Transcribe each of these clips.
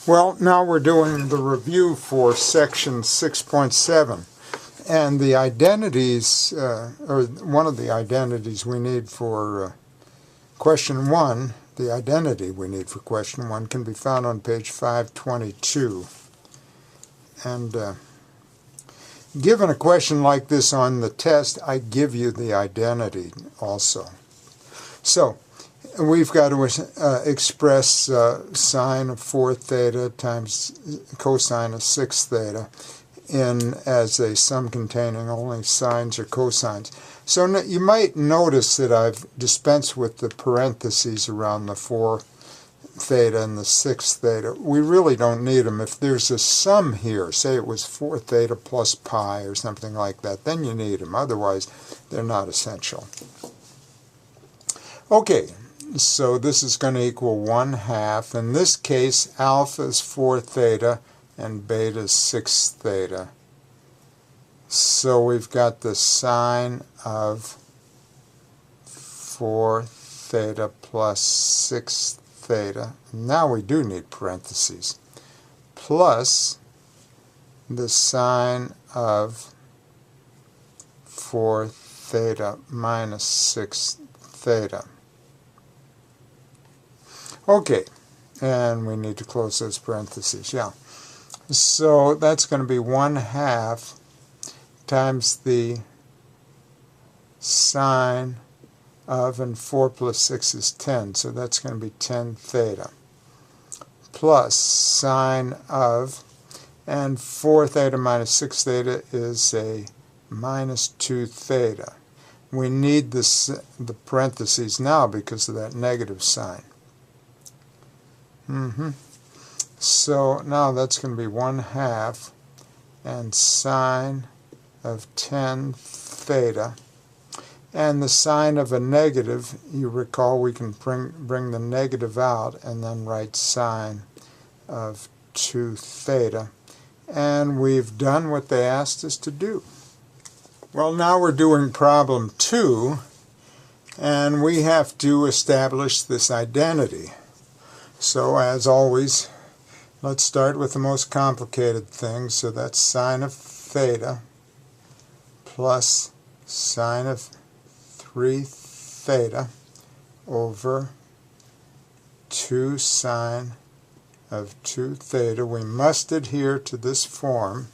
Well, now we're doing the review for section 6.7, and the identities, or one of the identities we need for question 1, the identity we need for question 1 can be found on page 522. And given a question like this on the test, I give you the identity also. So, we've got to express sine of 4 theta times cosine of 6 theta as a sum containing only sines or cosines. So you might notice that I've dispensed with the parentheses around the 4 theta and the 6 theta. We really don't need them. If there's a sum here, say it was 4 theta plus pi or something like that, then you need them. Otherwise, they're not essential. Okay. So this is going to equal 1/2. In this case, alpha is 4 theta and beta is 6 theta. So we've got the sine of 4 theta plus 6 theta. Now we do need parentheses. Plus the sine of 4 theta minus 6 theta. Okay, and we need to close those parentheses, yeah. So that's going to be 1/2 times the sine of, and 4 plus 6 is 10, so that's going to be 10 theta. Plus sine of, and 4 theta minus 6 theta is a minus 2 theta. We need the parentheses now because of that negative sign. So now that's going to be 1/2 and sine of 10 theta. And the sign of a negative, you recall we can bring the negative out and then write sine of 2 theta. And we've done what they asked us to do. Well, now we're doing problem 2, and we have to establish this identity. So, as always, let's start with the most complicated thing. So that's sine of theta plus sine of 3 theta over 2 sine of 2 theta. We must adhere to this form.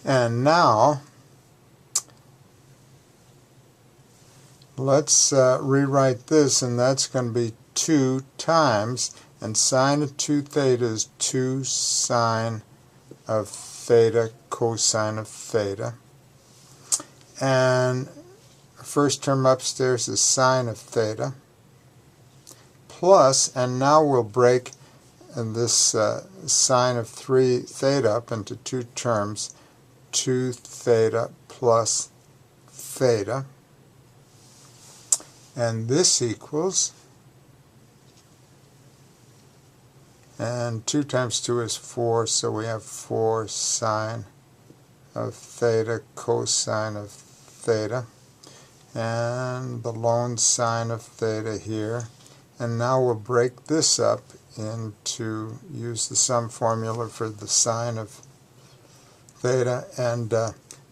And now, let's rewrite this, and that's going to be 2 times, and sine of 2 theta is 2 sine of theta cosine of theta. And first term upstairs is sine of theta. Plus, and now we'll break this sine of 3 theta up into 2 terms, 2 theta plus theta. And this equals, and 2 times 2 is 4, so we have 4 sine of theta cosine of theta, and the lone sine of theta here. And now we'll break this up into, use the sum formula for the sine of theta, and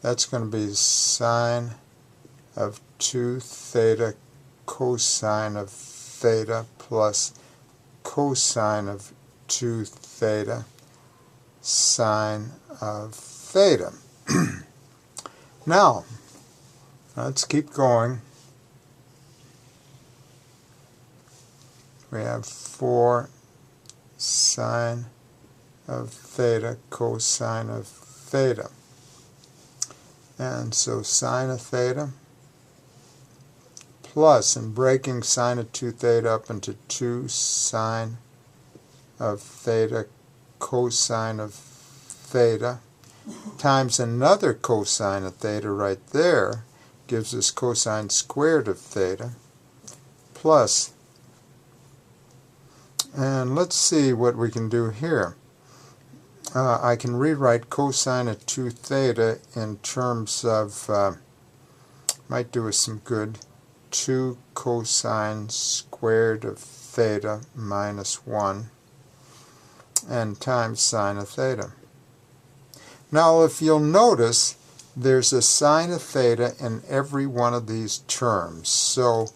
that's going to be sine of 2 theta cosine of theta plus cosine of 2 theta sine of theta. Now, let's keep going. We have 4 sine of theta cosine of theta. And so sine of theta plus, and breaking sine of 2 theta up into 2 sine of theta cosine of theta times another cosine of theta right there gives us cosine squared of theta plus, and let's see what we can do here. I can rewrite cosine of 2 theta in terms of, might do us some good, 2 cosine squared of theta minus 1. and times sine of theta. Now if you'll notice, there's a sine of theta in every one of these terms. So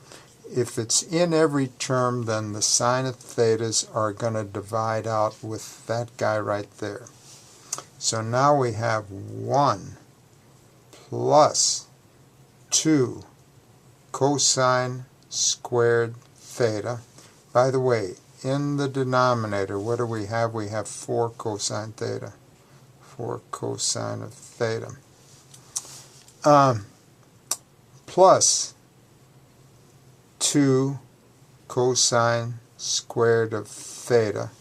if it's in every term, then the sine of thetas are going to divide out with that guy right there. So now we have 1 plus 2 cosine squared theta. By the way, in the denominator, what do we have? We have 4 cosine theta. 4 cosine of theta. Plus 2 cosine squared of theta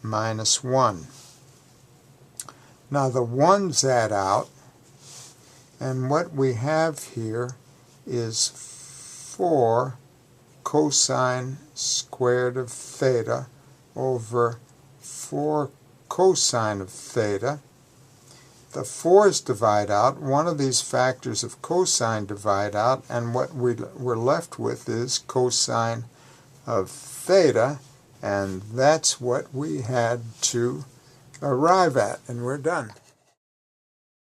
minus 1. Now the 1's add out, and what we have here is 4 cosine squared of theta over 4 cosine of theta. The 4's divide out. One of these factors of cosine divide out, and what we're left with is cosine of theta, and that's what we had to arrive at, and we're done.